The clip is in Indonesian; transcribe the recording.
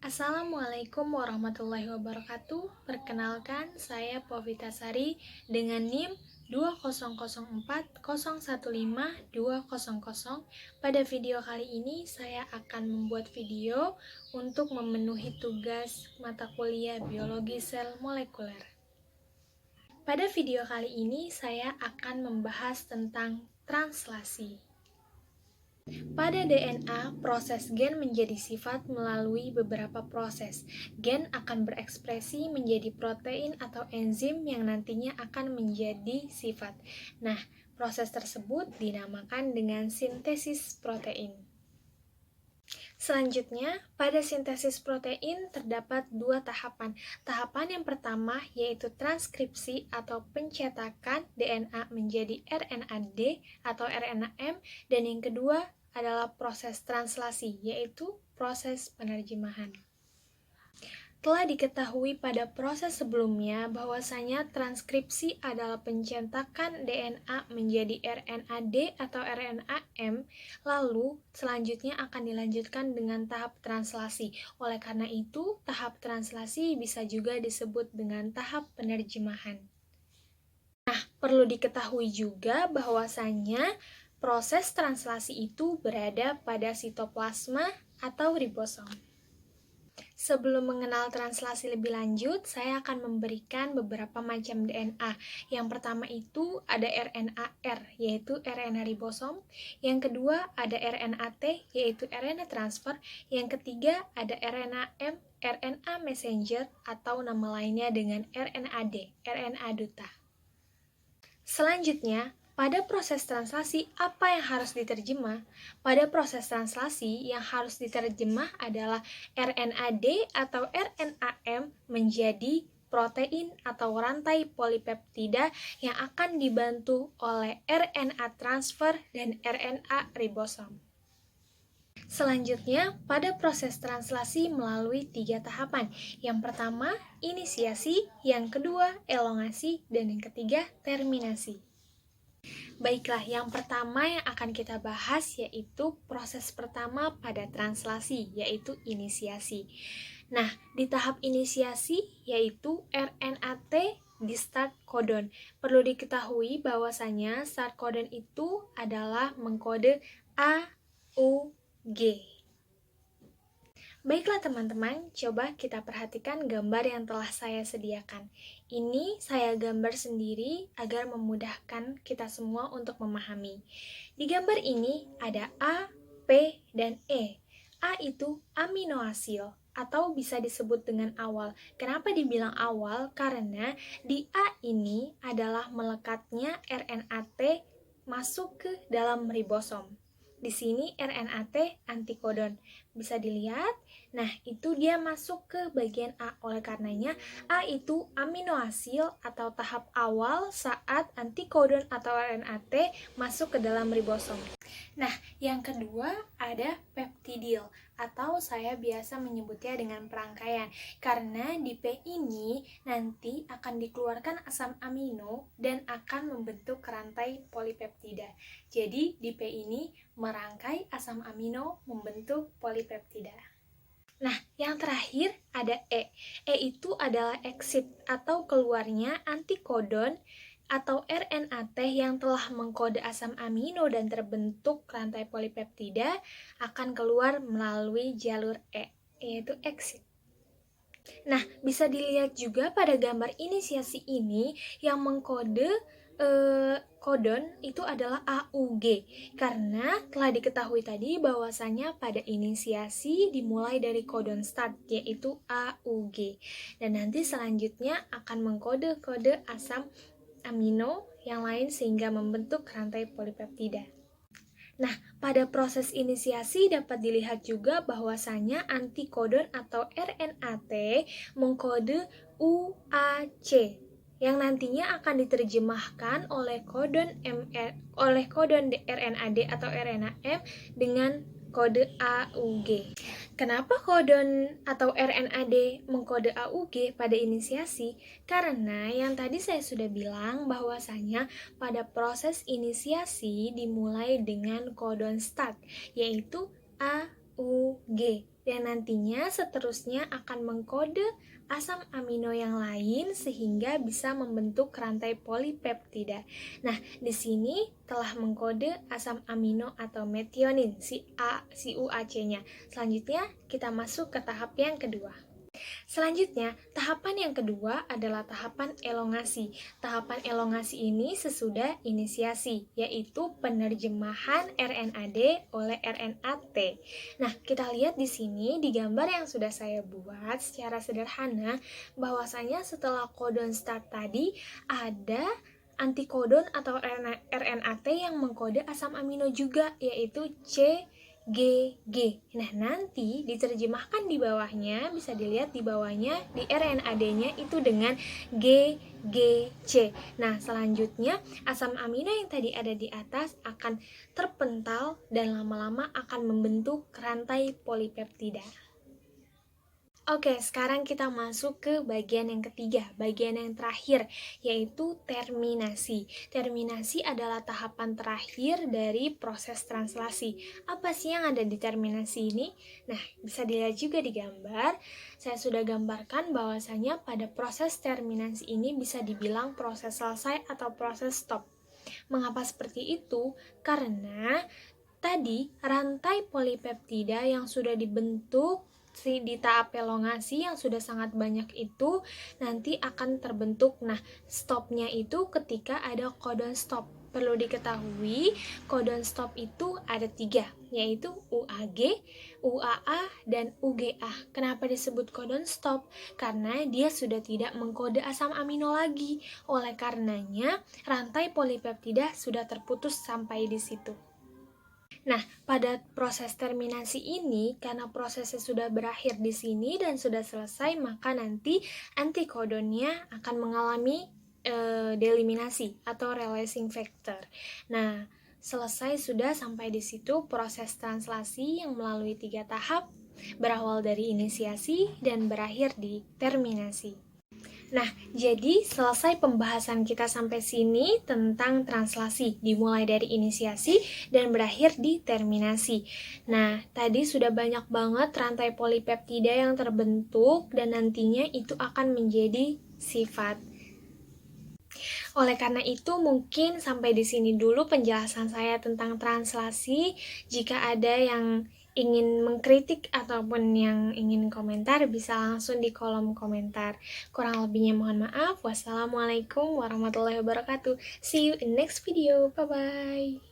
Assalamualaikum warahmatullahi wabarakatuh. Perkenalkan, saya Povita Sari dengan NIM 20040152000. Pada video kali ini saya akan membuat video untuk memenuhi tugas mata kuliah biologi sel molekuler. Pada video kali ini saya akan membahas tentang translasi. Pada DNA, proses gen menjadi sifat melalui beberapa proses. Gen akan berekspresi menjadi protein atau enzim yang nantinya akan menjadi sifat. Nah, proses tersebut dinamakan dengan sintesis protein. Selanjutnya, pada sintesis protein terdapat dua tahapan. Tahapan yang pertama yaitu transkripsi atau pencetakan DNA menjadi RNA-D atau RNA-M, dan yang kedua adalah proses translasi, yaitu proses penerjemahan. Telah diketahui pada proses sebelumnya bahwasanya transkripsi adalah pencetakan DNA menjadi RNA-D atau RNA-M, lalu selanjutnya akan dilanjutkan dengan tahap translasi. Oleh karena itu, tahap translasi bisa juga disebut dengan tahap penerjemahan. Nah, perlu diketahui juga bahwasanya proses translasi itu berada pada sitoplasma atau ribosom. Sebelum mengenal translasi lebih lanjut, saya akan memberikan beberapa macam DNA. Yang pertama itu ada RNA-R, yaitu RNA ribosom. Yang kedua ada RNA-T, yaitu RNA transfer. Yang ketiga ada RNA-M, RNA messenger, atau nama lainnya dengan RNA-D, RNA duta. Selanjutnya, pada proses translasi, apa yang harus diterjemah? Pada proses translasi, yang harus diterjemah adalah RNA-D atau RNA-M menjadi protein atau rantai polipeptida yang akan dibantu oleh RNA transfer dan RNA ribosom. Selanjutnya, pada proses translasi melalui 3 tahapan. Yang pertama, inisiasi, yang kedua, elongasi, dan yang ketiga, terminasi. Baiklah, yang pertama yang akan kita bahas yaitu proses pertama pada translasi, yaitu inisiasi. Nah, di tahap inisiasi yaitu RNA-T di start codon. Perlu diketahui bahwasanya start codon itu adalah mengkode A, U, G. Baiklah teman-teman, coba kita perhatikan gambar yang telah saya sediakan. Ini saya gambar sendiri agar memudahkan kita semua untuk memahami. Di gambar ini ada A, P, dan E. A itu aminoasil atau bisa disebut dengan awal. Kenapa dibilang awal? Karena di A ini adalah melekatnya RNA-T masuk ke dalam ribosom. Di sini RNA-T antikodon. Bisa dilihat, nah itu dia masuk ke bagian A. Oleh karenanya, A itu aminoasil atau tahap awal saat antikodon atau RNA-T masuk ke dalam ribosom. Nah, yang kedua ada peptidil atau saya biasa menyebutnya dengan perangkaian. Karena di P ini nanti akan dikeluarkan asam amino dan akan membentuk rantai polipeptida. Jadi di P ini merangkai asam amino membentuk polipeptida. Nah, yang terakhir ada E. E itu adalah exit atau keluarnya antikodon atau RNA-T yang telah mengkode asam amino dan terbentuk rantai polipeptida akan keluar melalui jalur E, yaitu exit. Nah, bisa dilihat juga pada gambar inisiasi ini yang mengkode kodon itu adalah AUG, karena telah diketahui tadi bahwasanya pada inisiasi dimulai dari kodon start yaitu AUG, dan nanti selanjutnya akan mengkode kode asam amino yang lain sehingga membentuk rantai polipeptida. Nah, pada proses inisiasi dapat dilihat juga bahwasanya antikodon atau RNA-T mengkode UAC yang nantinya akan diterjemahkan oleh kodon RNA-D atau RNA-M dengan kode AUG. Kenapa kodon atau RNA-D mengkode AUG pada inisiasi? Karena yang tadi saya sudah bilang bahwasanya pada proses inisiasi dimulai dengan kodon start, yaitu A, U, G. Dan nantinya seterusnya akan mengkode asam amino yang lain sehingga bisa membentuk rantai polipeptida. Nah, di sini telah mengkode asam amino atau metionin, si UAC-nya. Selanjutnya kita masuk ke tahap yang kedua. Selanjutnya, tahapan yang kedua adalah tahapan elongasi. Tahapan elongasi ini sesudah inisiasi, yaitu penerjemahan RNAD oleh RNAT. Nah, kita lihat di sini di gambar yang sudah saya buat secara sederhana, bahwasanya setelah codon start tadi ada antikodon atau RNAT yang mengkode asam amino juga, yaitu CGG. Nah, nanti diterjemahkan di bawahnya, bisa dilihat di bawahnya di RNAD-nya itu dengan GGC. Nah, selanjutnya asam amino yang tadi ada di atas akan terpental dan lama-lama akan membentuk rantai polipeptida. Oke, sekarang kita masuk ke bagian yang ketiga, bagian yang terakhir, yaitu terminasi. Terminasi adalah tahapan terakhir dari proses translasi. Apa sih yang ada di terminasi ini? Nah, bisa dilihat juga di gambar. Saya sudah gambarkan bahwasanya pada proses terminasi ini bisa dibilang proses selesai atau proses stop. Mengapa seperti itu? Karena tadi rantai polipeptida yang sudah dibentuk di tahap elongasi yang sudah sangat banyak itu nanti akan terbentuk. Nah, stopnya itu ketika ada codon stop. Perlu diketahui, codon stop itu ada 3, yaitu UAG, UAA, dan UGA. Kenapa disebut codon stop? Karena dia sudah tidak mengkode asam amino lagi. Oleh karenanya, rantai polipeptida sudah terputus sampai di situ. Nah, pada proses terminasi ini, karena prosesnya sudah berakhir di sini dan sudah selesai, maka nanti antikodonnya akan mengalami deeliminasi atau releasing factor. Nah, selesai sudah sampai di situ proses translasi yang melalui 3 tahap, berawal dari inisiasi dan berakhir di terminasi. Nah, jadi selesai pembahasan kita sampai sini tentang translasi, dimulai dari inisiasi dan berakhir di terminasi. Nah, tadi sudah banyak banget rantai polipeptida yang terbentuk dan nantinya itu akan menjadi sifat. Oleh karena itu, mungkin sampai di sini dulu penjelasan saya tentang translasi. Jika ada yang ingin mengkritik ataupun yang ingin komentar, bisa langsung di kolom komentar. Kurang lebihnya mohon maaf. Wassalamualaikum warahmatullahi wabarakatuh. See you in next video. Bye-bye.